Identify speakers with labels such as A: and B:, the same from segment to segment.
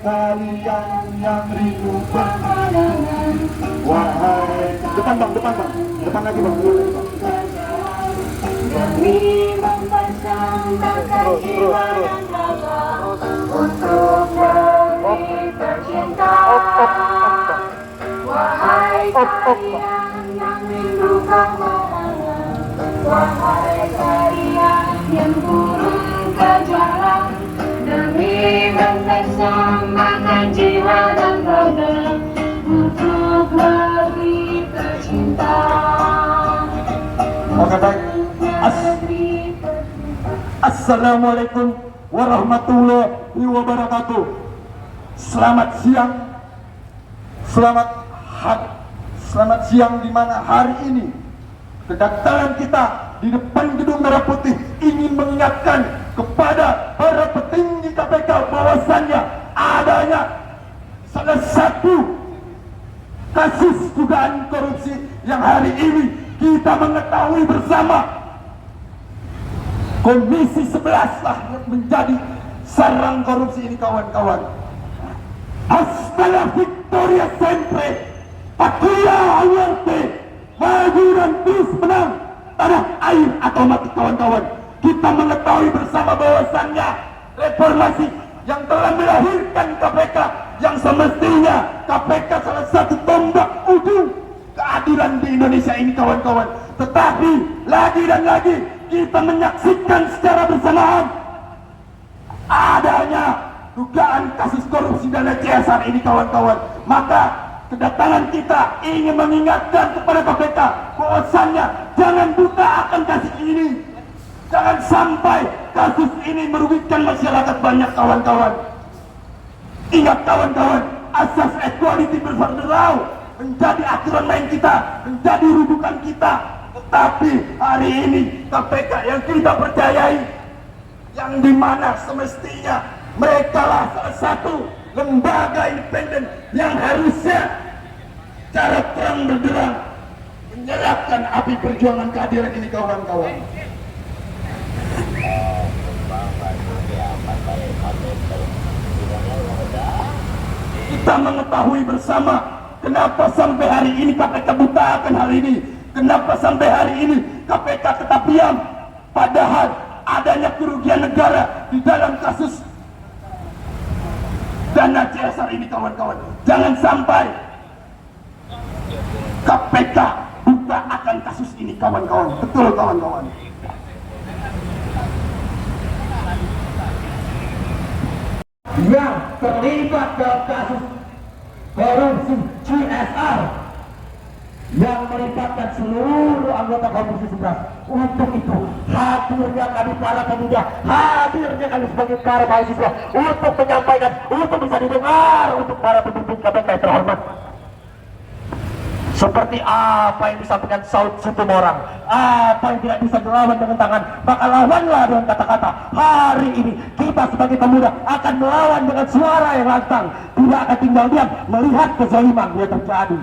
A: kalian yang rindu berpandangan, wahai depan bang, depan lagi bang,
B: demi mempersembahkan jiwa dan raga untuk lebih tercinta. Wahai kalian yang rindu kemenangan, wahai kalian yang burung ke jalan, demi mempersembahkan jiwa dan raga untuk lebih tercinta.
A: Oke baik. Assalamualaikum warahmatullahi wabarakatuh. Selamat siang. Selamat siang di mana hari ini kedatangan kita di depan gedung Merah Putih ingin mengingatkan kepada para petinggi KPK bahwasannya adanya salah satu kasus dugaan korupsi yang hari ini kita mengetahui bersama. Komisi 11 lah menjadi sarang korupsi ini kawan-kawan. Hasta Victoria sempre, Patria Awarte, maju dan terus menang, tanah air atau mati kawan-kawan. Kita mengetahui bersama bahwasannya reformasi yang telah melahirkan KPK, yang semestinya KPK salah satu tombak ujung keadilan di Indonesia ini kawan-kawan. Tetapi lagi dan lagi kita menyaksikan secara bersamaan adanya dugaan kasus korupsi dana CSR ini kawan-kawan. Maka kedatangan kita ingin mengingatkan kepada KPK bahwasannya jangan buta akan kasus ini. Jangan sampai kasus ini merugikan masyarakat banyak kawan-kawan. Ingat kawan-kawan, asas equality before the law menjadi aturan main kita, menjadi rujukan kita. Tetapi hari ini KPK yang kita percayai, yang dimana semestinya mereka lah salah satu lembaga independen yang harusnya cara terang benderang menyerahkan api perjuangan keadilan ini kawan-kawan. Kita mengetahui bersama kenapa sampai hari ini KPK buta akan hal ini. Kenapa sampai hari ini KPK tetap diam, padahal adanya kerugian negara di dalam kasus dana CSR ini kawan-kawan. Jangan sampai KPK buta akan kasus ini kawan-kawan. Betul kawan-kawan. Yang terlibat dalam kasus korupsi CSR yang melibatkan seluruh anggota Komisi 11. Untuk itu hadirnya kami para pemuda, hadirnya kami sebagai para mahasiswa untuk menyampaikan, untuk bisa didengar untuk para pemimpin KPK terhormat. Seperti apa yang disampaikan Saud Situmorang, apa yang tidak bisa dilawan dengan tangan, maka lawanlah dengan kata-kata. Hari ini kita sebagai pemuda akan melawan dengan suara yang lantang, tidak akan tinggal diam melihat kezaliman yang terjadi.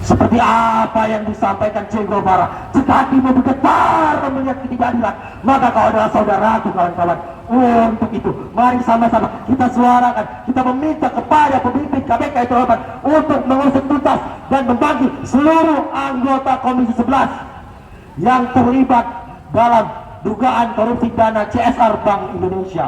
A: Seperti apa yang disampaikan Che Guevara, jika hatimu bergetar melihat ketidakadilan, maka kau adalah saudaraku kawan-kawan. Untuk itu, mari sama-sama kita suarakan, kita meminta kepada pemimpin KPK itu untuk mengusut tuntas dan membagi seluruh anggota Komisi 11 yang terlibat dalam dugaan korupsi dana CSR Bank Indonesia.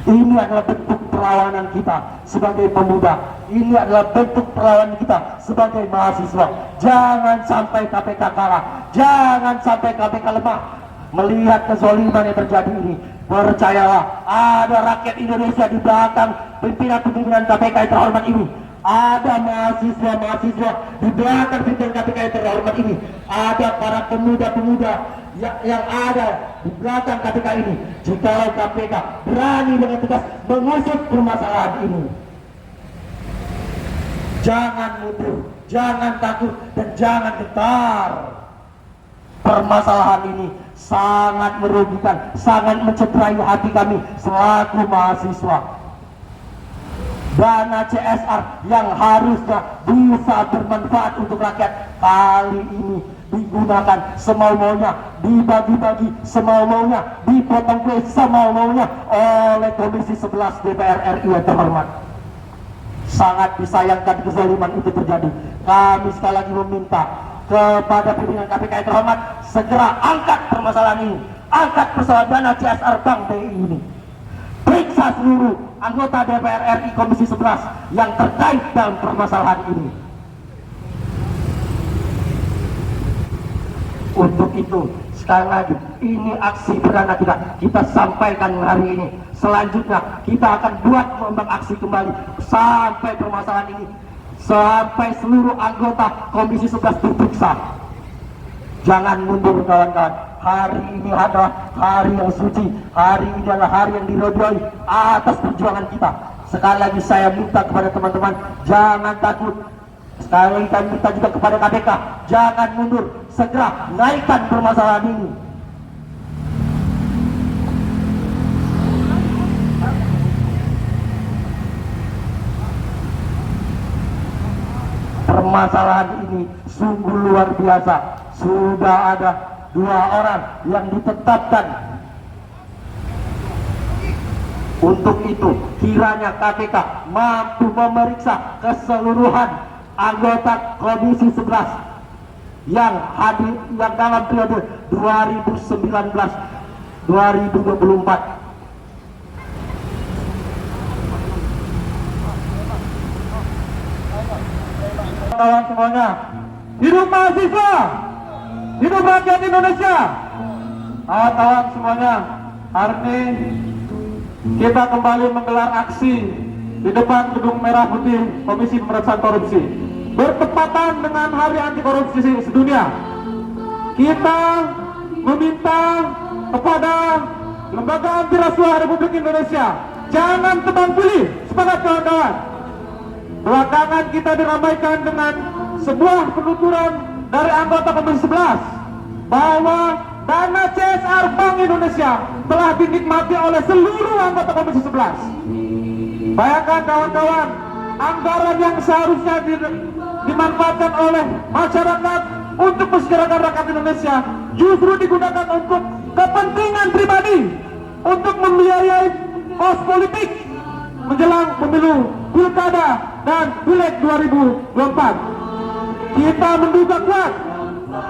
A: Ini adalah bentuk perlawanan kita sebagai pemuda. Ini adalah bentuk perlawanan kita sebagai mahasiswa. Jangan sampai KPK kalah. Jangan sampai KPK lemah. Melihat kezaliman yang terjadi ini, percayalah, ada rakyat Indonesia di belakang pimpinan-pimpinan KPK yang terhormat ini. Ada mahasiswa-mahasiswa di belakang pimpinan KPK yang terhormat ini. Ada para pemuda-pemuda yang ada di belakang KPK ini. Jika KPK berani dengan tegas mengusut permasalahan ini, jangan mundur, jangan takut, dan jangan gentar. Permasalahan ini sangat merugikan, sangat mencederai hati kami selaku mahasiswa. Dana CSR yang harusnya bisa bermanfaat untuk rakyat, kali ini digunakan semau-maunya, dibagi-bagi semau-maunya, dipotong kue semau-maunya oleh Komisi 11 DPR RI yang terhormat. Sangat disayangkan kezaliman itu terjadi. Kami sekali lagi meminta kepada pimpinan KPK yang terhormat, segera angkat permasalahan ini, angkat persoalan dana CSR Bank BI ini. Periksa seluruh anggota DPR RI Komisi 11 yang terkait dalam permasalahan ini. Untuk itu, sekali lagi, ini aksi perdana kita sampaikan hari ini. Selanjutnya, kita akan buat gelombang aksi kembali sampai permasalahan ini, sampai seluruh anggota Komisi 11 diperiksa. Jangan mundur kawan-kawan. Hari ini adalah hari yang suci, hari ini adalah hari yang dirodoi atas perjuangan kita. Sekali lagi saya minta kepada teman-teman, jangan takut. Sekali lagi kami minta juga kepada KPK, jangan mundur, segera naikkan permasalahan ini. Permasalahan ini sungguh luar biasa. Sudah ada 2 orang yang ditetapkan. Untuk itu, kiranya KPK mampu memeriksa keseluruhan anggota Komisi 11 yang hadir yang dalam periode 2019-2024. Kawan semuanya, hidup mahasiswa, hidup rakyat Indonesia. Kawan semuanya, hari ini kita kembali menggelar aksi di depan Gedung Merah Putih Komisi Pemberantasan Korupsi, bertepatan dengan Hari Anti Korupsi Sedunia. Kita meminta kepada Lembaga Anti Rasuah Republik Indonesia, jangan tebang pilih. Semangat kawan-kawan. Belakangan kita diramaikan dengan sebuah penuturan dari anggota Komisi 11 bahwa dana CSR Bank Indonesia telah dinikmati oleh seluruh anggota Komisi 11. Bayangkan kawan-kawan, anggaran yang seharusnya dimanfaatkan oleh masyarakat untuk kesejahteraan rakyat Indonesia justru digunakan untuk kepentingan pribadi, untuk membiayai kos politik menjelang pemilu pilkada dan pileg 2024. Kita menduga kuat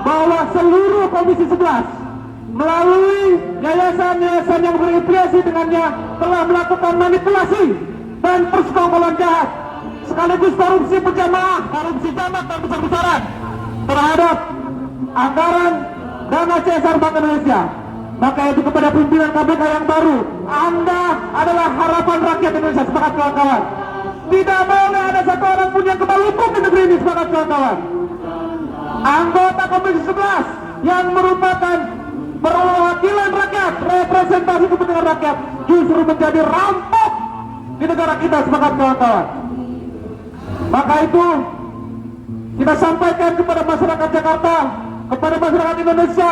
A: bahwa seluruh Komisi 11 melalui yayasan-yayasan yang berafiliasi dengannya telah melakukan manipulasi dan persekongkolan jahat sekaligus korupsi berjamaah, korupsi jamak dan besar-besaran terhadap anggaran dana CSR Bank Indonesia. Maka itu kepada pimpinan KPK yang baru, Anda adalah harapan rakyat Indonesia. Sepakat kawan-kawan. Tidak boleh ada satu orang pun yang kebal hukum di negeri ini. Sepakat kawan-kawan. Anggota Komisi 11 yang merupakan perwakilan rakyat, representasi kepentingan rakyat, justru menjadi rampok di negara kita. Sepakat kawan-kawan. Maka itu kita sampaikan kepada masyarakat Jakarta, kepada masyarakat Indonesia,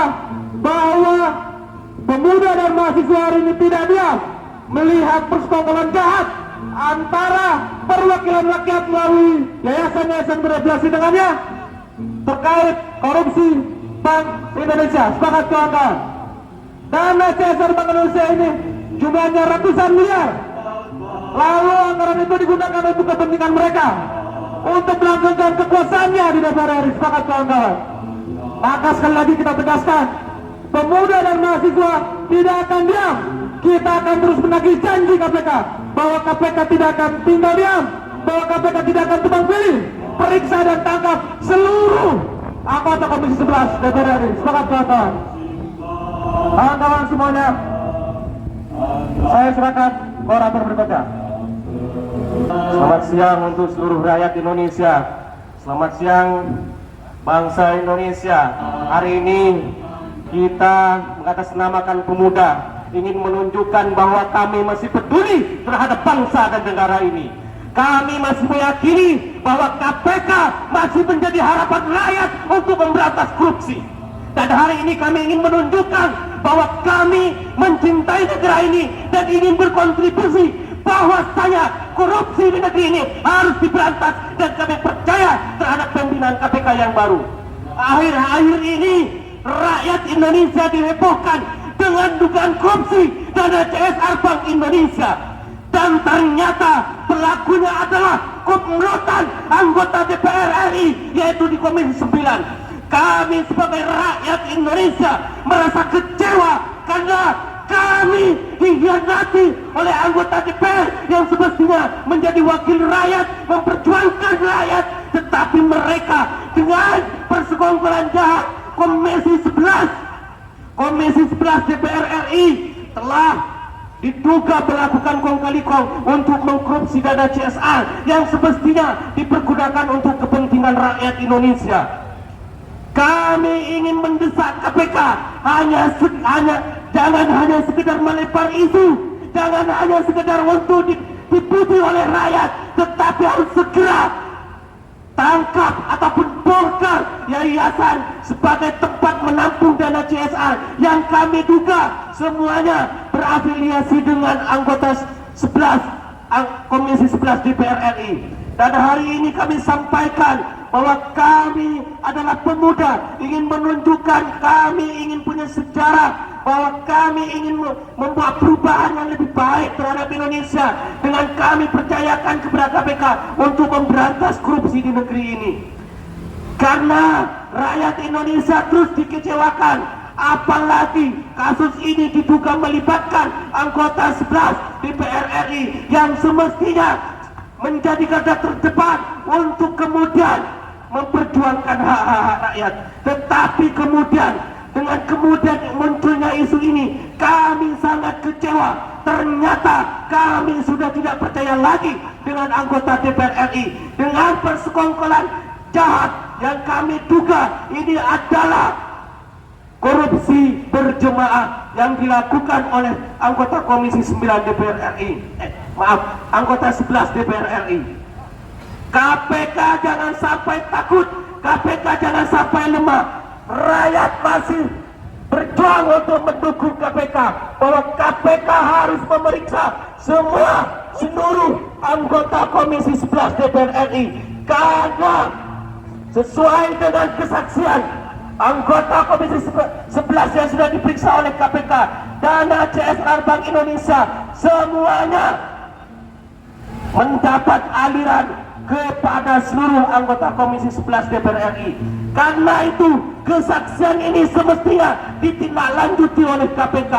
A: bahwa pemuda dan mahasiswa hari ini tidak diam melihat persekongkolan jahat antara perwakilan rakyat melalui yayasan-yayasan berafiliasi dengannya terkait korupsi Bank Indonesia. Sepakat kawan-kawan. Dana CSR Bank Indonesia ini jumlahnya ratusan miliar. Lalu anggaran itu digunakan untuk kepentingan mereka, untuk melanggengkan kekuasaannya di DPR RI. Sepakat kawan-kawan. Maka sekali lagi kita tegaskan, pemuda dan mahasiswa tidak akan diam. Kita akan terus menagih janji KPK bahwa KPK tidak akan tinggal diam, bahwa KPK tidak akan tebang pilih. Periksa dan tangkap seluruh anggota Komisi 11 DPR RI. Sepakat kawan-kawan. Kawan-kawan semuanya, saya serahkan orator berikutnya. Selamat siang untuk seluruh rakyat Indonesia. Selamat siang bangsa Indonesia. Hari ini kita mengatasnamakan pemuda, ingin menunjukkan bahwa kami masih peduli terhadap bangsa dan negara ini. Kami masih meyakini bahwa KPK masih menjadi harapan rakyat untuk memberantas korupsi. Dan hari ini kami ingin menunjukkan bahwa kami mencintai negara ini dan ingin berkontribusi bahwasanya korupsi di negeri ini harus diberantas, dan kami percaya terhadap pimpinan KPK yang baru. akhir-akhir ini rakyat Indonesia dihebohkan dengan dugaan korupsi dana CSR Bank Indonesia, dan ternyata pelakunya adalah komplotan anggota DPR RI, yaitu di Komisi 9. Kami sebagai rakyat Indonesia merasa kecewa karena kami dikhianati oleh anggota DPR yang semestinya menjadi wakil rakyat, memperjuangkan rakyat, tetapi mereka dengan persekongkolan jahat Komisi 11 DPR RI telah diduga melakukan kong kali kong untuk mengkorupsi dana CSR yang semestinya dipergunakan untuk kepentingan rakyat Indonesia. Kami ingin mendesak KPK jangan hanya sekedar melempar isu, jangan hanya sekedar untuk dipuji oleh rakyat, tetapi harus segera tangkap ataupun bongkar yayasan sebagai tempat menampung dana CSR yang kami duga semuanya berafiliasi dengan anggota 11 Komisi 11 DPR RI. Dan hari ini kami sampaikan bahwa kami adalah pemuda, ingin menunjukkan kami ingin punya sejarah, bahwa kami ingin membuat perubahan yang lebih baik terhadap Indonesia dengan kami percayakan kepada KPK untuk memberantas korupsi di negeri ini. Karena rakyat Indonesia terus dikecewakan, apalagi kasus ini diduga melibatkan anggota 11 DPR RI yang semestinya menjadi garda terdepan untuk kemudian memperjuangkan hak-hak rakyat. Tetapi kemudian dengan munculnya isu ini, kami sangat kecewa. Ternyata kami sudah tidak percaya lagi dengan anggota DPR RI, dengan persekongkolan jahat yang kami duga ini adalah korupsi berjemaah yang dilakukan oleh anggota Komisi 9 DPR RI. Anggota 11 DPR RI. KPK jangan sampai takut, KPK jangan sampai lemah. Rakyat masih berjuang untuk mendukung KPK, bahwa KPK harus memeriksa seluruh anggota Komisi 11 DPR RI, karena sesuai dengan kesaksian anggota Komisi 11 yang sudah diperiksa oleh KPK, dana CSR Bank Indonesia semuanya mendapat aliran kepada seluruh anggota Komisi 11 DPR RI. Karena itu kesaksian ini semestinya ditindaklanjuti oleh KPK.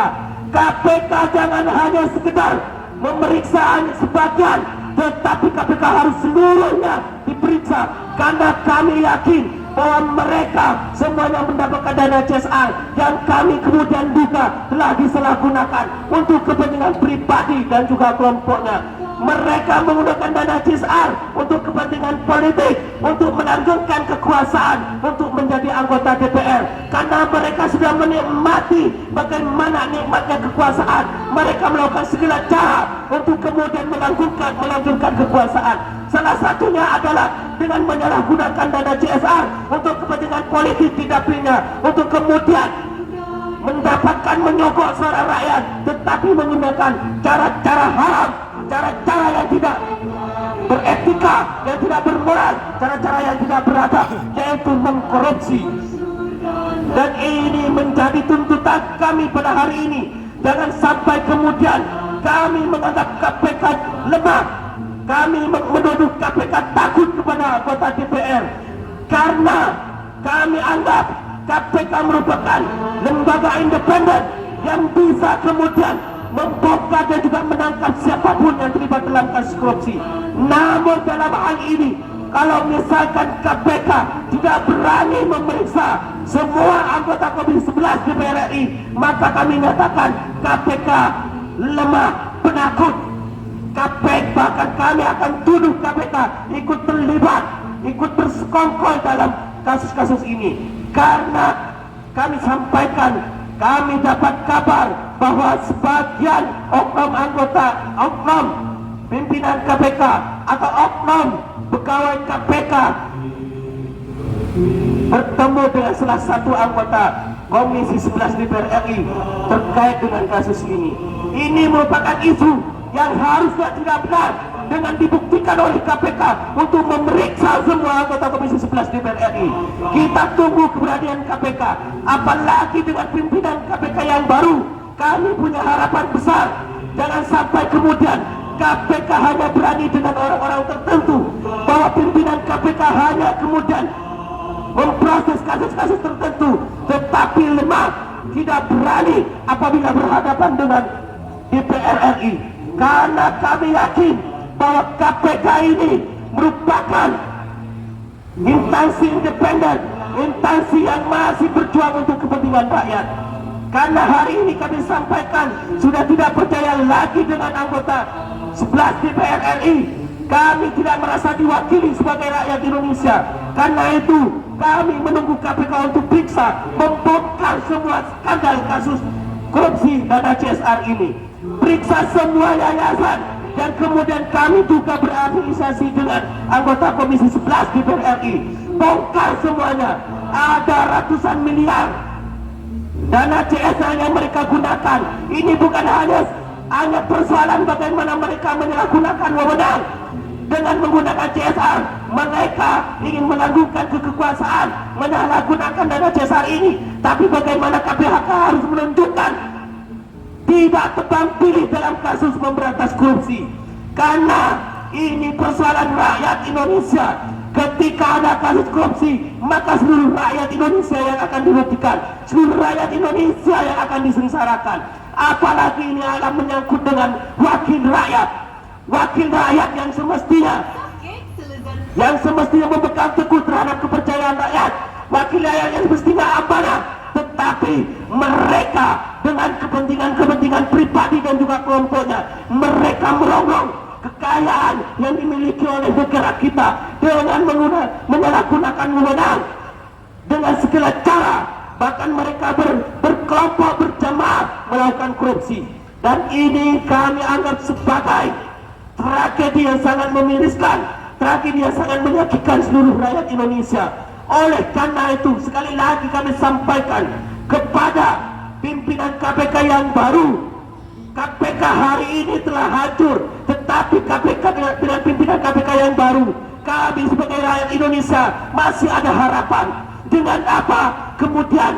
A: KPK jangan hanya sekedar memeriksa sebagian, tetapi KPK harus seluruhnya diperiksa, karena kami yakin bahwa mereka semuanya mendapatkan dana CSR yang kami kemudian duga telah disalahgunakan untuk kepentingan pribadi dan juga kelompoknya. Mereka menggunakan dana CSR untuk kepentingan politik, untuk melanggengkan kekuasaan, untuk menjadi anggota DPR. Karena mereka sudah menikmati bagaimana nikmatnya kekuasaan, mereka melakukan segala cara untuk kemudian melanggengkan kekuasaan. Salah satunya adalah dengan menyalahgunakan dana CSR untuk kepentingan politik di dapilnya, untuk kemudian mendapatkan menyogok suara rakyat, tetapi menggunakan cara-cara haram, cara-cara yang tidak beretika, yang tidak bermoral, cara-cara yang tidak beradab, yaitu mengkorupsi. Dan ini menjadi tuntutan kami pada hari ini. Jangan sampai kemudian kami menganggap KPK lemah, kami menuduh KPK takut kepada anggota DPR, karena kami anggap KPK merupakan lembaga independen yang bisa kemudian membongkar dan juga menangkap siapapun yang terlibat dalam kasus korupsi. Namun dalam hal ini, kalau misalkan KPK tidak berani memeriksa semua anggota Komisi 11 DPR RI, maka kami nyatakan KPK lemah, penakut. KPK, bahkan kami akan tuduh KPK ikut terlibat, ikut bersekongkol dalam kasus-kasus ini. Karena kami sampaikan, kami dapat kabar bahwa sebagian oknum pimpinan KPK atau oknum pegawai KPK bertemu dengan salah satu anggota Komisi 11 DPR RI terkait dengan kasus ini. Ini merupakan isu yang harusnya tidak benar dengan dibuktikan oleh KPK untuk memeriksa semua anggota Komisi 11 DPR RI. Kita tunggu keberanian KPK, apalagi dengan pimpinan KPK yang baru. Kami punya harapan besar. Jangan sampai kemudian KPK hanya berani dengan orang-orang tertentu, bahwa pimpinan KPK hanya kemudian memproses kasus-kasus tertentu, tetapi lemah, tidak berani apabila berhadapan dengan DPR RI. Karena kami yakin bahwa KPK ini merupakan instansi independen, instansi yang masih berjuang untuk kepentingan rakyat. Karena hari ini kami sampaikan sudah tidak percaya lagi dengan anggota 11 DPR RI. Kami tidak merasa diwakili sebagai rakyat Indonesia. Karena itu kami menunggu KPK untuk periksa, membongkar semua skandal kasus korupsi dana CSR ini, periksa semua yayasan, dan kemudian kami juga berafiliasi dengan anggota Komisi 11 DPR RI. Bongkar semuanya. Ada ratusan miliar dana CSR yang mereka gunakan. Ini bukan hanya persoalan bagaimana mereka menyalahgunakan wewenang dengan menggunakan CSR. Mereka ingin menangguhkan kekuasaan, menyalahgunakan dana CSR ini. Tapi bagaimana KPK harus menunjukkan tidak tebang pilih dalam kasus memberantas korupsi. Karena ini persoalan rakyat Indonesia. Ketika ada kasus korupsi, maka seluruh rakyat Indonesia yang akan dirugikan, seluruh rakyat Indonesia yang akan disengsarakan. Apalagi ini akan menyangkut dengan wakil rakyat yang semestinya memegang teguh terhadap kepercayaan rakyat, wakil rakyat yang semestinya amanah, tetapi mereka dengan kepentingan pribadi dan juga kelompoknya, mereka merongrong kekayaan yang dimiliki oleh negara kita dengan menyalahgunakan wewenang dengan segala cara. Bahkan mereka berkelompok berjamaah melakukan korupsi, dan ini kami anggap sebagai tragedi yang sangat memiriskan, tragedi yang sangat menyakitkan seluruh rakyat Indonesia. Oleh karena itu sekali lagi kami sampaikan kepada pimpinan KPK yang baru, KPK hari ini telah hancur, tetapi KPK dengan pimpinan KPK yang baru, kami sebagai rakyat Indonesia masih ada harapan. Dengan apa? Kemudian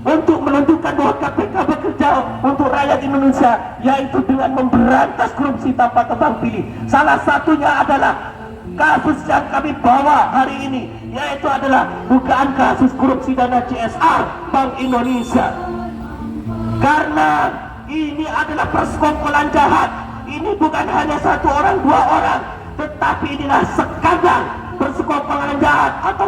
A: untuk menentukan bahwa KPK bekerja untuk rakyat Indonesia, yaitu dengan memberantas korupsi tanpa tebang pilih. Salah satunya adalah kasus yang kami bawa hari ini, yaitu adalah dugaan kasus korupsi dana CSR Bank Indonesia. Karena ini adalah persekongkolan jahat. Ini bukan hanya satu orang, dua orang, tetapi inilah skandal persekongkolan jahat atau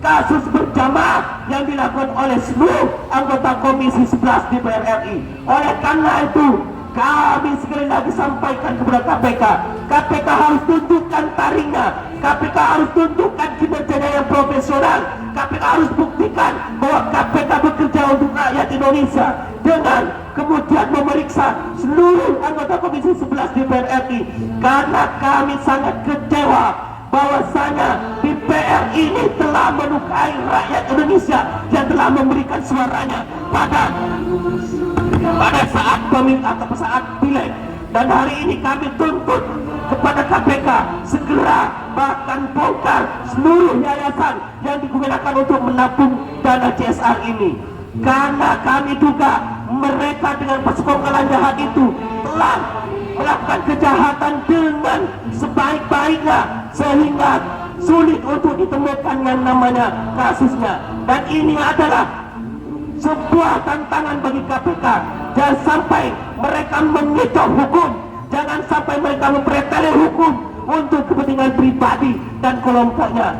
A: kasus berjamaah yang dilakukan oleh seluruh anggota Komisi 11 DPR RI. Oleh karena itu kami sekali lagi sampaikan kepada KPK, KPK harus tunjukkan taringnya, KPK harus tunjukkan kinerjanya yang profesional, KPK harus buktikan bahwa KPK bekerja untuk rakyat Indonesia dengan kemudian memeriksa seluruh anggota Komisi 11 DPR RI. Karena kami sangat kecewa bahwasanya DPR ini telah melukai rakyat Indonesia yang telah memberikan suaranya pada saat pemilu atau saat pileg. Dan hari ini kami tuntut kepada KPK segera bahkan bongkar seluruh yayasan yang digunakan untuk menampung dana CSR ini. Karena kami duga mereka dengan persekongkolan jahat itu telah melakukan kejahatan dengan sebaik-baiknya, sehingga sulit untuk ditemukan yang namanya kasusnya. Dan ini adalah sebuah tantangan bagi KPK. Jangan sampai mereka mengecoh hukum, jangan sampai mereka mempreteli hukum untuk kepentingan pribadi dan kelompoknya.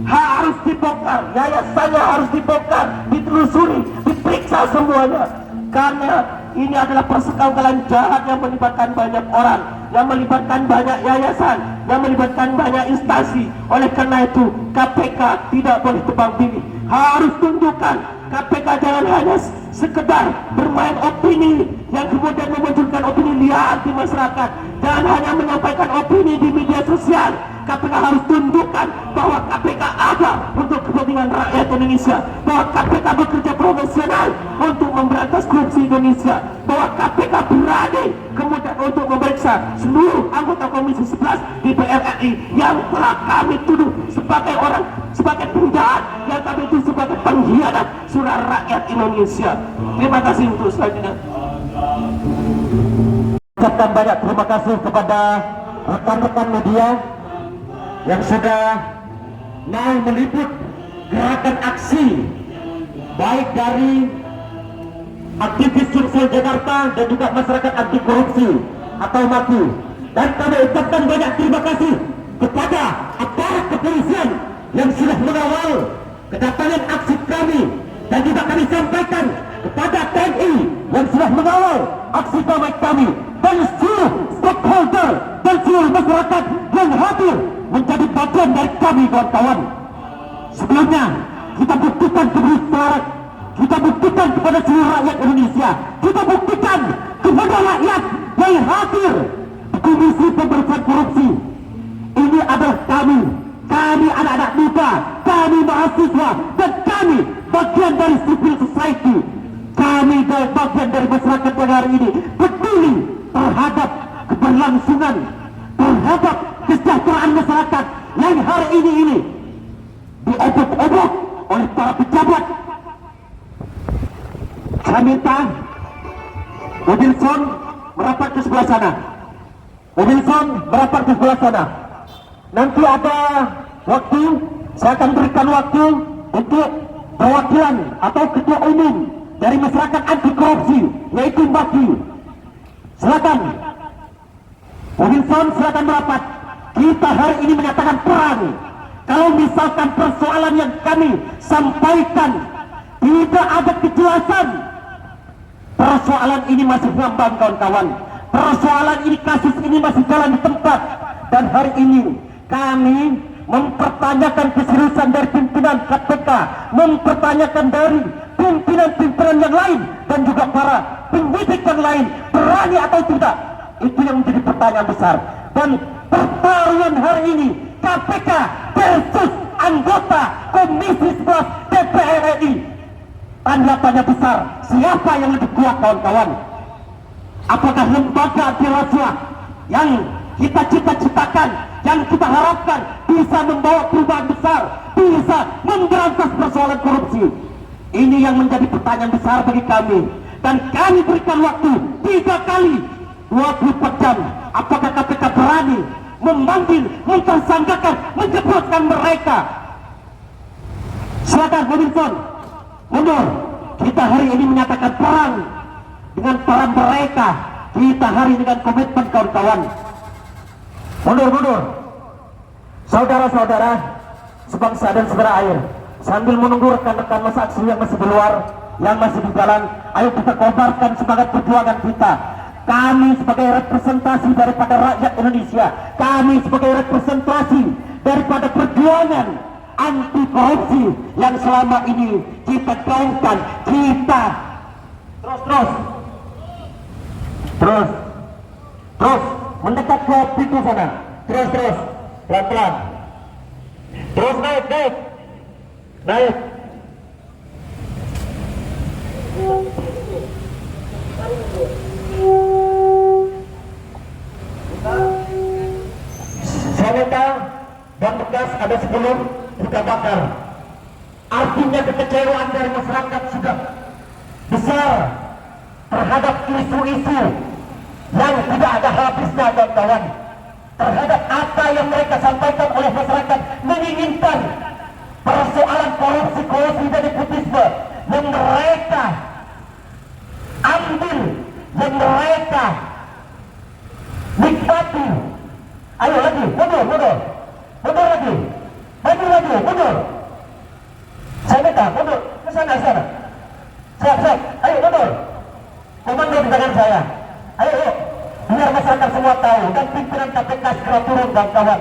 A: Harus dibongkar, yayasannya harus dibongkar, ditelusuri, diperiksa semuanya. Karena ini adalah persekongkolan jahat yang melibatkan banyak orang, yang melibatkan banyak yayasan, yang melibatkan banyak instansi. Oleh karena itu KPK tidak boleh tebang pilih. Harus tunjukkan KPK jangan hanya sekedar bermain opini yang kemudian memunculkan opini liar di masyarakat. Jangan hanya menyampaikan opini di media sosial. KPK harus tunjukkan bahwa KPK ada untuk kepentingan rakyat Indonesia, bahwa KPK bekerja profesional untuk memberantas korupsi Indonesia, bahwa KPK berani kemudian untuk memeriksa seluruh anggota Komisi 11 DPR RI yang telah kami tuduh sebagai penjahat, yang kami tuduh sebagai pengkhianat suara rakyat Indonesia. Terima kasih untuk selanjutnya.
C: Ucapkan banyak terima kasih kepada rekan-rekan media yang sudah mau meliput gerakan aksi baik dari aktivis Sumsel Jakarta dan juga masyarakat anti korupsi atau MAKI. Dan kami ucapkan banyak terima kasih kepada aparat kepolisian yang sudah mengawal kedatangan aksi kami, dan juga kami sampaikan kepada TNI yang sudah mengawal aksi damai kami, dan seluruh stakeholder dan seluruh masyarakat yang hadir menjadi bagian dari kami, kawan-kawan. Sebelumnya kita buktikan kebenaran, kita buktikan kepada seluruh rakyat Indonesia, kita buktikan kepada rakyat yang hadir di Komisi Pemberantasan Korupsi. Ini adalah kami anak-anak muda, kami mahasiswa, dan kami bagian dari civil society. Kami bagian dari masyarakat yang hari ini peduli terhadap keberlangsungan, terhadap kesejahteraan masyarakat yang hari ini diobok-obok oleh para pejabat. Saya minta Wilson merapat ke sebelah sana. Wilson merapat ke sebelah sana. Nanti ada waktu, saya akan berikan waktu untuk perwakilan atau ketua umum dari masyarakat anti korupsi, yaitu MAKI. Silakan Wilson, silakan merapat. Kita hari ini menyatakan perang. Kalau misalkan persoalan yang kami sampaikan tidak ada kejelasan, persoalan ini masih ngambang, kawan-kawan. Persoalan ini, kasus ini masih jalan di tempat. Dan hari ini kami mempertanyakan keseriusan dari pimpinan KPK, mempertanyakan dari pimpinan-pimpinan yang lain, dan juga para penyidik yang lain, berani atau tidak. Itu yang menjadi pertanyaan besar. Dan pertarungan hari ini KPK versus anggota Komisi 11 DPR RI, tanda tanya besar, siapa yang lebih kuat, kawan-kawan? Apakah lembaga anti rasuah yang kita cita-citakan, yang kita harapkan bisa membawa perubahan besar, bisa memberantas persoalan korupsi? Ini yang menjadi pertanyaan besar bagi kami. Dan kami berikan waktu 3 kali 24 jam. Apakah KPK berani memanggil, mentersangkakan, menjebloskan mereka? Silakan Wilson mundur. Kita hari ini menyatakan perang dengan para mereka. Kita hari ini dengan komitmen, kawan-kawan. Mundur. Saudara-saudara sebangsa dan saudara air, sambil menunggu rekan-rekan masa aksi yang masih di luar, yang masih di jalan, ayo kita kobarkan semangat perjuangan kita. Kami sebagai representasi daripada rakyat Indonesia, kami sebagai representasi daripada perjuangan anti korupsi yang selama ini kita gaungkan, kita terus mendekat ke pintu sana, terus pelan-pelan, terus naik. Saya minta ban bekas ada 10 kita bakar. Artinya kekecewaan dari masyarakat sudah besar terhadap isu-isu yang tidak ada habisnya, kawan-kawan. Terhadap apa yang mereka sampaikan oleh masyarakat, menginginkan persoalan korupsi dan nepotisme yang mereka ambil, yang mereka nikmati. Ayo lagi, mundur lagi, maju, mundur. Saya minta mundur ke sana. Siap, ayo mundur. Komando di tangan saya. Ayo, biar masyarakat semua tahu dan pimpinan KPK segera turun, kawan-kawan.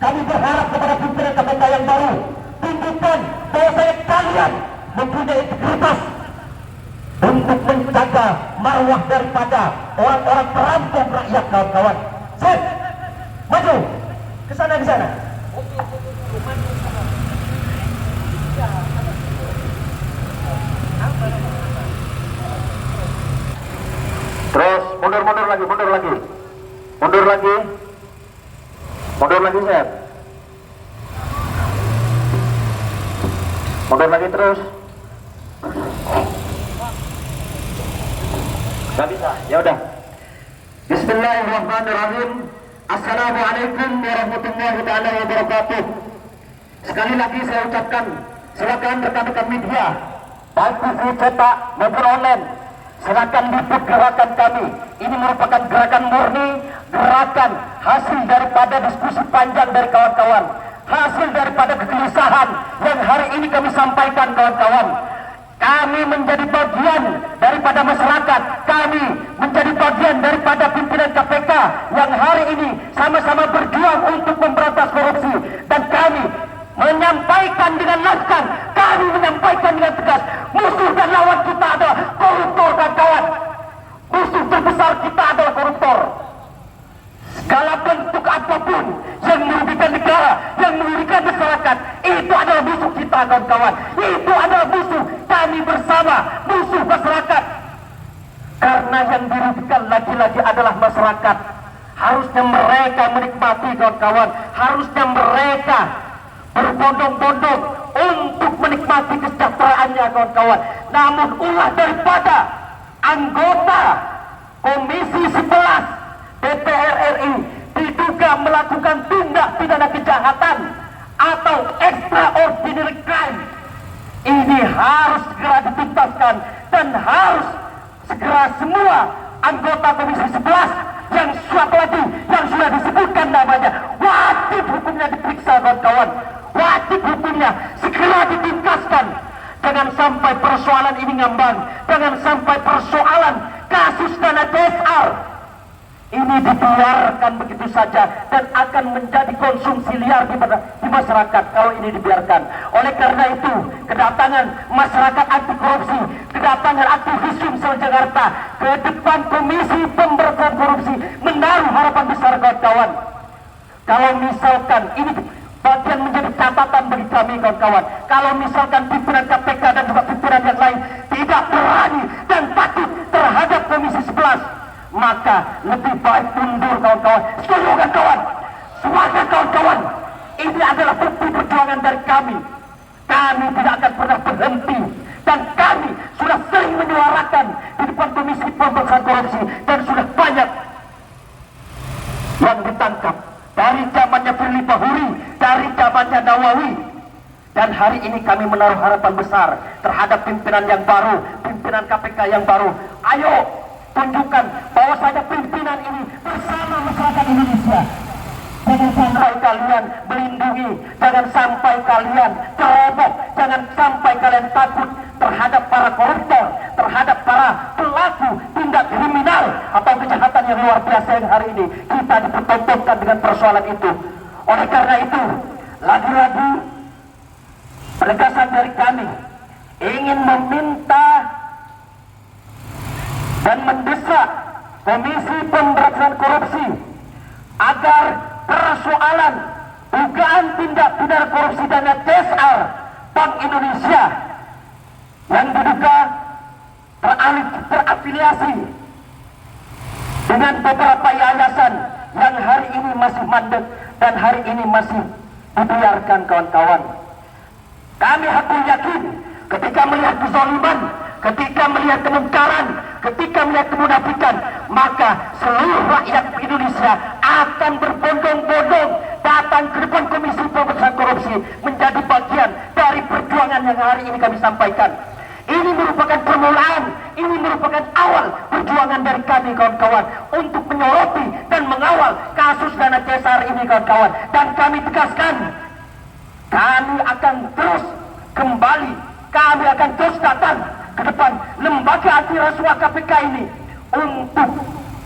C: Kami berharap kepada pimpinan KPK yang baru, tunjukkan bahwa kalian mempunyai integritas untuk menjaga marwah daripada orang-orang perampok rakyat, kawan-kawan. Sip, maju
A: sana di sana.
C: Terus mundur lagi, mundur lagi, Chef. Mundur lagi terus. Gak bisa, ya udah. Bismillahirrahmanirrahim. Assalamualaikum warahmatullahi taala wabarakatuh. Sekali lagi saya ucapkan, silakan rekan-rekan media, baik TV cetak maupun online, silakan liput gerakan kami. Ini merupakan gerakan murni, gerakan hasil daripada diskusi panjang dari kawan-kawan, hasil daripada kegelisahan yang hari ini kami sampaikan kawan-kawan. Kami menjadi bagian daripada masyarakat, kami menjadi bagian daripada pimpinan KPK yang hari ini sama-sama berjuang untuk memberantas korupsi, dan kami menyampaikan dengan lantang, kami menyampaikan dengan tegas, musuh dan lawan kita adalah koruptor kawan-kawan. Musuh terbesar kita adalah koruptor. Segala bentuk apapun yang merugikan negara, yang merugikan masyarakat, itu adalah musuh kita kawan-kawan. Itu adalah musuh kami bersama, musuh masyarakat. Karena yang dirugikan lagi-lagi adalah masyarakat. Harusnya mereka menikmati kawan-kawan, harusnya mereka berbondong-bondong untuk menikmati kesejahteraannya kawan-kawan. Namun ulah daripada anggota Komisi 11 DPR RI diduga melakukan tindak pidana kejahatan atau extraordinary crime, ini harus segera dituntaskan, dan harus segera semua anggota Komisi 11 yang sudah disebutkan namanya, wajib hukumnya diperiksa kawan-kawan, wajib hukumnya segera dituntaskan. Jangan sampai persoalan ini ngambang, jangan sampai persoalan kasus dana CSR ini dibiarkan begitu saja dan akan menjadi konsumsi liar di masyarakat kalau ini dibiarkan. Oleh karena itu, kedatangan masyarakat anti korupsi, kedatangan aktivisme sel Jakarta ke depan Komisi Pemberantasan Korupsi menaruh harapan besar kawan-kawan. Kalau misalkan ini bagian menjadi catatan bagi kami kawan-kawan, kalau misalkan pimpinan KPK dan juga pimpinan yang lain tidak berani dan takut terhadap Komisi 11, maka lebih baik mundur kawan-kawan. Semoga kawan, semangat kawan-kawan. Ini adalah bukti perjuangan dari kami. Kami tidak akan pernah berhenti, dan kami sudah sering menyuarakan di depan Komisi Pemberantasan Korupsi, dan sudah banyak yang ditangkap dari zamannya Firly Bahuri, dari zamannya Nawawi. Dan hari ini kami menaruh harapan besar terhadap pimpinan yang baru, pimpinan KPK yang baru. Ayo tunjukkan bahwa saja pimpinan ini bersama masyarakat Indonesia. Jangan sampai kalian melindungi, jangan sampai kalian ceroboh, jangan sampai kalian takut terhadap para koruptor, terhadap para pelaku tindak kriminal atau kejahatan yang luar biasa yang hari ini kita dipertontonkan dengan persoalan itu. Oleh karena itu, lagi-lagi penegasan dari kami ingin meminta dan mendesak Komisi Pemberantasan Korupsi agar persoalan dugaan tindak pidana korupsi dana CSR Bank Indonesia yang diduga terafiliasi dengan beberapa yayasan yang hari ini masih mandek dan hari ini masih dibiarkan kawan-kawan. Kami hakul yakin ketika melihat kezaliman, ketika melihat kemungkaran, ketika melihat kemunafikan, maka seluruh rakyat Indonesia akan berbondong-bondong datang ke depan Komisi Pemberantasan Korupsi menjadi bagian dari perjuangan yang hari ini kami sampaikan. Ini merupakan permulaan, ini merupakan awal perjuangan dari kami kawan-kawan untuk menyoroti dan mengawal kasus dana CSR ini kawan-kawan. Dan kami tegaskan, kami akan terus kembali, kami akan terus datang ke depan lembaga anti rasuah KPK ini untuk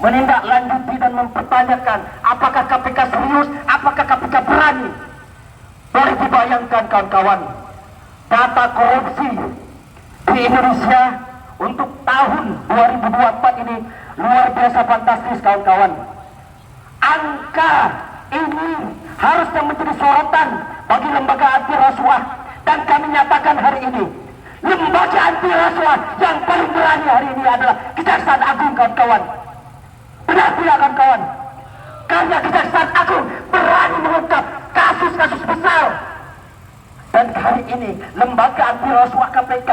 C: menindaklanjuti dan mempertanyakan apakah KPK serius, apakah KPK berani. Boleh dibayangkan kawan-kawan, data korupsi di Indonesia untuk tahun 2024 ini luar biasa fantastis kawan-kawan. Angka
A: ini harusnya menjadi sorotan bagi lembaga anti rasuah, dan kami nyatakan hari ini lembaga anti rasuah yang paling berani hari ini adalah Kejaksaan Agung, kawan-kawan. Benar tidak, kawan-kawan? Karena Kejaksaan Agung berani mengungkap kasus-kasus besar. Dan hari ini lembaga anti rasuah KPK,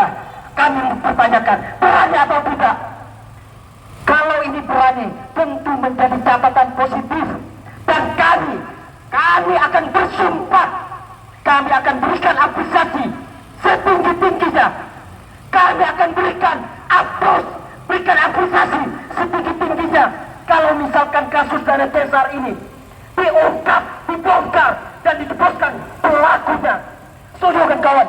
A: kami mempertanyakan berani atau tidak. Kalau ini berani, tentu menjadi catatan positif. Dan kami akan bersumpah, kami akan berikan apresiasi setinggi-tingginya. Kami akan berikan apresiasi setinggi-tingginya kalau misalkan kasus Dana Cesar ini diungkap, dibongkar, dan ditebuskan pelakunya. Setuju kan, kawan?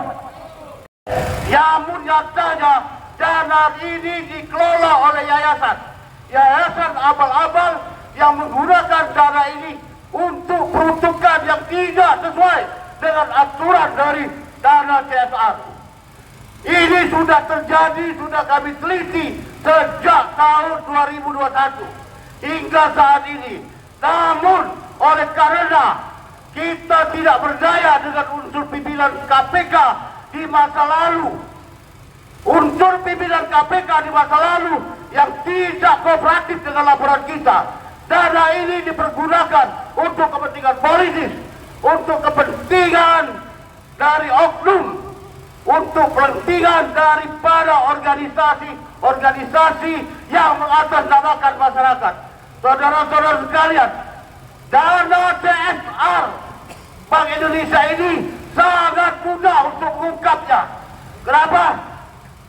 C: Namun nyatanya dana ini dikelola oleh yayasan abal-abal yang menggunakan dana ini untuk peruntukan yang tidak sesuai dengan aturan dari dana CSR. Ini sudah terjadi, sudah kami teliti sejak tahun 2021 hingga saat ini. Namun oleh karena kita tidak berdaya dengan unsur pimpinan KPK di masa lalu, unsur pimpinan KPK di masa lalu yang tidak kooperatif dengan laporan kita, dana ini dipergunakan untuk kepentingan politis, untuk kepentingan dari oknum, untuk kepentingan daripada organisasi yang mengatasnamakan masyarakat. Saudara-saudara sekalian, dana CSR Bank Indonesia ini sangat mudah untuk mengungkapnya. Kenapa?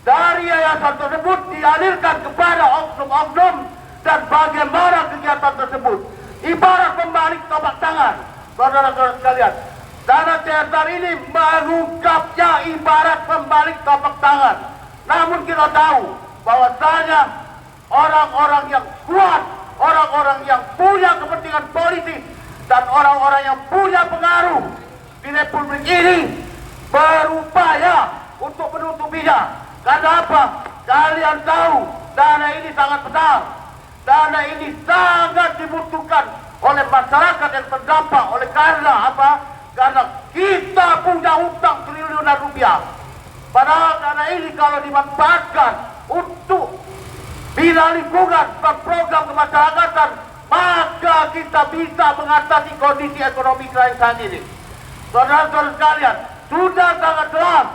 C: Dari yayasan tersebut dialirkan kepada oknum-oknum, dan bagaimana kegiatan tersebut ibarat pembalik telapak tangan. Saudara-saudara sekalian, dana CSR ini mengungkapnya ibarat pembalik telapak tangan. Namun kita tahu bahwasanya orang-orang yang kuat, orang-orang yang punya kepentingan politik, dan orang-orang yang punya pengaruh di Republik ini berupaya untuk menutupinya. Karena apa? Kalian tahu dana ini sangat besar, dana ini sangat dibutuhkan oleh masyarakat yang terdampak. Oleh karena apa? Karena kita punya hutang triliunan rupiah. Padahal dana ini kalau dimanfaatkan untuk bina lingkungan dan program kemasyarakatan, maka kita bisa mengatasi kondisi ekonomi kita yang saat ini. Saudara-saudara sekalian, sudah sangat jelas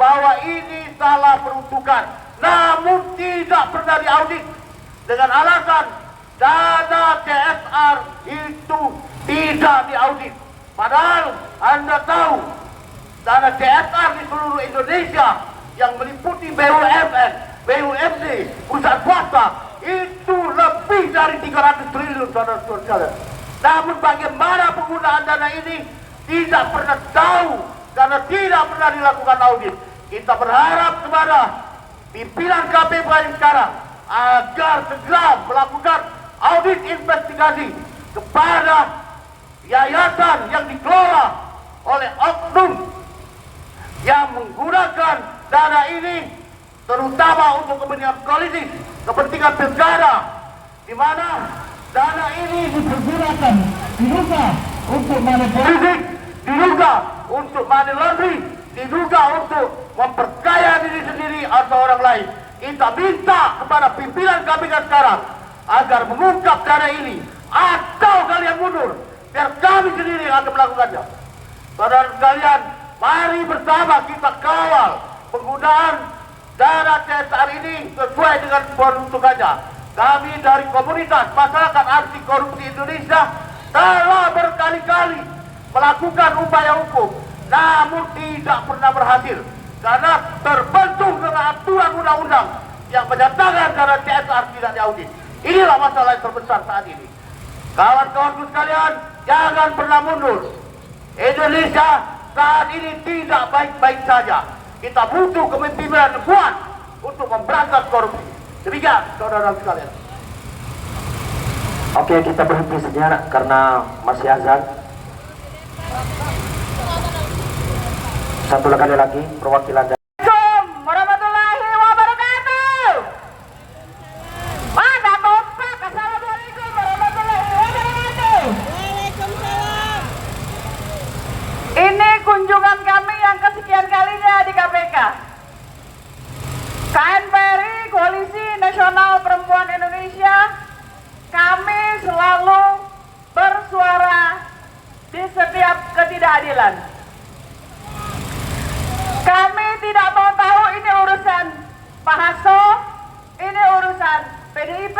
C: bahwa ini salah peruntukan, namun tidak pernah diaudit dengan alasan dana CSR itu tidak diaudit. Padahal Anda tahu dana CSR di seluruh Indonesia yang meliputi BUMN, BUMD, perusahaan swasta itu lebih dari 300 triliun, saudara-saudara sekalian. Namun bagaimana penggunaan dana ini tidak pernah tahu karena tidak pernah dilakukan audit. Kita berharap kepada pimpinan KPK yang sekarang agar segera melakukan audit investigasi kepada yayasan yang dikelola oleh oknum yang menggunakan dana ini terutama untuk kepentingan politik, kepentingan pilkada, di mana dana ini dipergunakan diduga untuk money politik, diduga untuk money laundering, diduga untuk memperkaya diri sendiri atau orang lain. Kita minta kepada pimpinan KPK sekarang agar mengungkap dana ini, atau kalian mundur biar kami sendiri yang akan melakukannya. Saudara sekalian, mari bersama kita kawal penggunaan dana CSR ini sesuai dengan peruntukannya. Kami dari komunitas masyarakat anti korupsi Indonesia telah berkali-kali melakukan upaya hukum, namun tidak pernah berhasil karena terbentuk dengan aturan undang-undang yang menyatakan dana CSR tidak diaudit. Inilah masalah yang terbesar saat ini. Kawan-kawanku sekalian, jangan pernah mundur. Indonesia saat ini tidak baik-baik saja. Kita butuh kepemimpinan yang kuat untuk memberantas korupsi. Demikian, saudara sekalian.
A: Oke, kita berhenti sejenak karena masih azan. Satu kali lagi perwakilan dari
B: Assalamualaikum warahmatullahi wabarakatuh. Mana kompak? Assalamualaikum warahmatullahi wabarakatuh. Waalaikumsalam. ketidakadilan. Kami tidak mau tahu ini urusan Pak Hasto, ini urusan PDIP,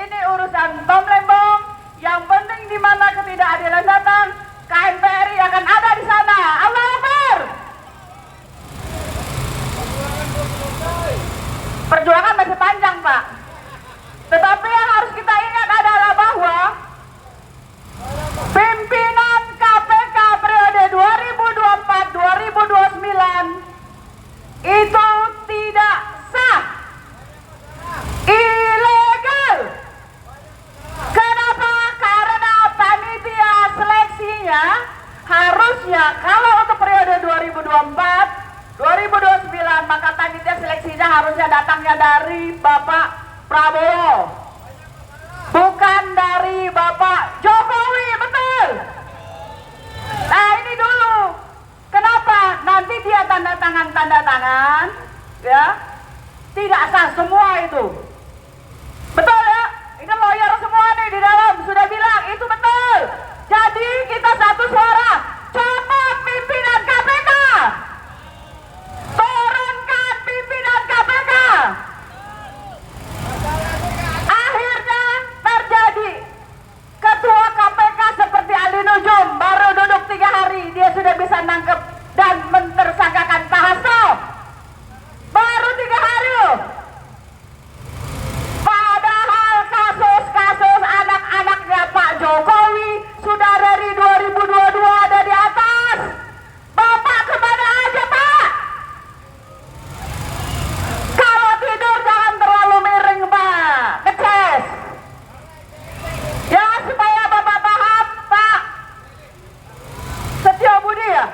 B: ini urusan Tom Lembong. Yang penting di mana ketidakadilan datang, KNPRI akan ada di sana. Allahu Akbar. Perjuangan masih panjang, Pak. Tetapi yang harus kita ingat adalah bahwa pimpinan KPK periode 2024-2029 itu tidak sah, ilegal. Kenapa? Karena panitia seleksinya harusnya kalau untuk periode 2024-2029 maka panitia seleksinya harusnya datangnya dari Bapak Prabowo, bukan dari Bapak Jokowi, betul? Nah ini dulu, kenapa nanti dia tanda tangan, ya, tidak sah semua itu, betul ya? Ini lawyer semua nih di dalam sudah bilang itu betul. Jadi kita satu suara, copot pimpinan KPK, turunkan pimpinan KPK. Akhirnya terjadi ketua KPK seperti Ali Nujum baru duduk 3 hari dia sudah bisa nangkep dan mentersangkakan Pak Hasto. Baru 3 hari loh. Padahal kasus-kasus anak-anaknya Pak Jokowi sudah dari 2022 ada di atas. Bapak kemana aja Pak? Kalau tidur jangan terlalu miring Pak, keces. Ya supaya Bapak paham Pak Setio Budi ya.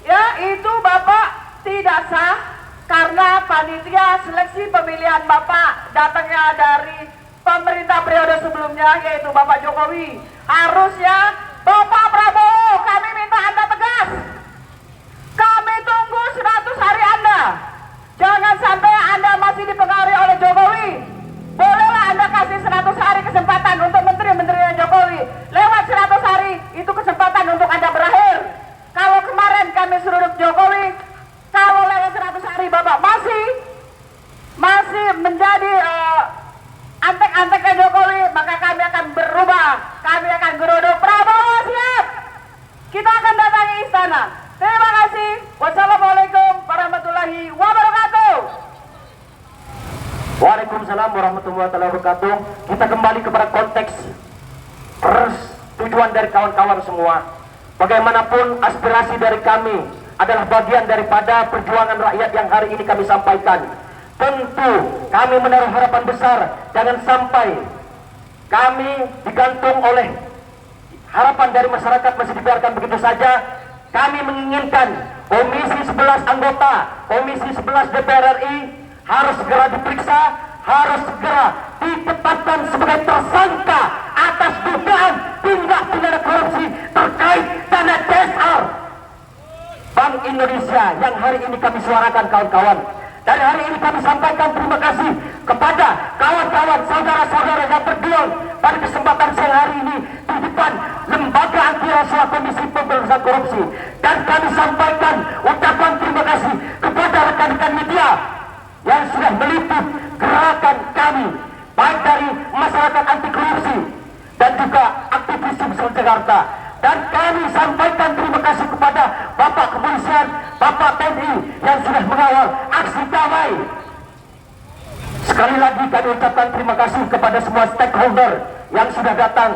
B: Ya itu Bapak tidak sah karena panitia seleksi pemilihan Bapak datangnya dari pemerintah periode sebelumnya yaitu Bapak Jokowi. Harusnya Bapak Prabowo kami minta Anda tegas. Kami tunggu 100 hari Anda. Jangan sampai Anda masih dipengaruhi oleh Jokowi. Bolehlah Anda kasih 100 hari kesempatan untuk menteri-menterinya Jokowi. Lewat 100 hari itu kesempatan untuk Anda berakhir. Kalau kemarin kami suruh Jokowi, kalau lewat 100 hari Bapak masih menjadi antek-anteknya Jokowi, maka kami akan berubah. Kami akan geruduk Prabowo siap. Kita akan datangi istana. Terima kasih. Wassalamualaikum warahmatullahi wabarakatuh.
A: Waalaikumsalam warahmatullahi wabarakatuh. Kita kembali kepada konteks persetujuan dari kawan-kawan semua. Bagaimanapun aspirasi dari kami adalah bagian daripada perjuangan rakyat yang hari ini kami sampaikan. Tentu kami menaruh harapan besar jangan sampai kami digantung oleh harapan dari masyarakat masih dibiarkan begitu saja. Kami menginginkan Komisi 11 anggota, Komisi 11 DPR RI harus segera diperiksa, harus segera ditetapkan sebagai tersangka atas dugaan tindak pidana korupsi terkait dana CSR Bank Indonesia yang hari ini kami suarakan kawan-kawan. Dari hari ini kami sampaikan terima kasih kepada kawan-kawan saudara-saudara yang berjuang pada kesempatan siang hari ini di depan Lembaga Anti Rasuah Komisi Pemberantasan Korupsi. Dan kami sampaikan ucapan terima kasih kepada rekan-rekan media yang sudah meliput gerakan kami baik dari masyarakat anti korupsi dan juga aktivis Civil Jakarta. Dan kami sampaikan terima kasih kepada Bapak Kepolisian, Bapak TNI yang sudah mengawal aksi damai. Sekali lagi kami ucapkan terima kasih kepada semua stakeholder yang sudah datang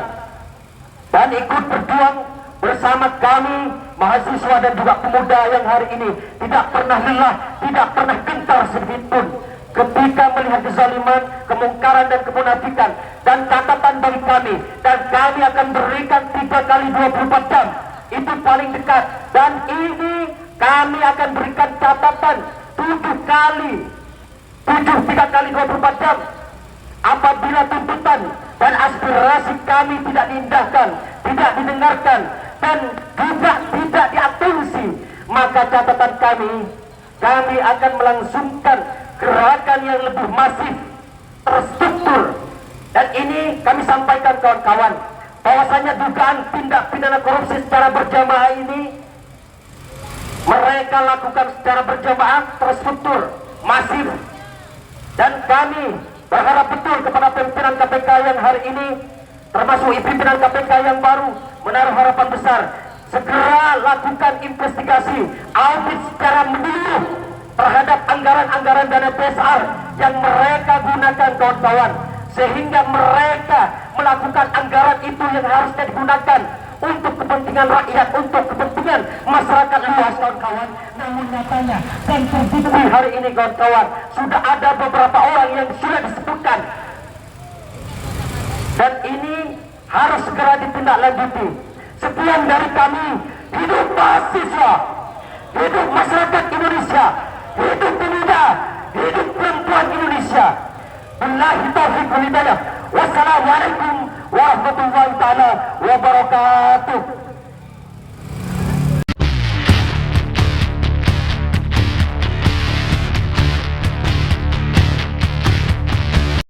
A: dan ikut berjuang bersama kami mahasiswa dan juga pemuda yang hari ini tidak pernah lelah, tidak pernah gentar sedikit pun ketika melihat kezaliman, kemungkaran dan kemunafikan. Dan catatan bagi kami, dan kami akan berikan 3 kali 24 jam itu paling dekat, dan ini kami akan berikan catatan 7 kali 3 kali 24 jam apabila tuntutan dan aspirasi kami tidak diindahkan, tidak didengarkan dan juga tidak diatensi, maka catatan kami akan melangsungkan gerakan yang lebih masif, terstruktur. Dan ini kami sampaikan kawan-kawan,
C: bahwasanya dugaan tindak pidana korupsi secara berjamaah ini mereka lakukan secara berjamaah, terstruktur, masif, dan kami berharap betul kepada pimpinan KPK yang hari ini, termasuk pimpinan KPK yang baru, menaruh harapan besar, segera lakukan investigasi, audit secara menyeluruh terhadap anggaran-anggaran dana PSR yang mereka gunakan, kawan-kawan, sehingga mereka melakukan anggaran itu yang harusnya digunakan untuk kepentingan rakyat, untuk kepentingan masyarakat luas, kawan-kawan. Namun nyatanya dan terbukti hari ini, kawan-kawan, sudah ada beberapa orang yang sudah disebutkan, dan ini harus segera ditindaklanjuti. Sekian dari kami. Hidup mahasiswa, hidup masyarakat Indonesia, hidup pemuda, hidup perempuan Indonesia. Billahi taufiq wal hidayah. Wassalamualaikum warahmatullahi taala wabarakatuh.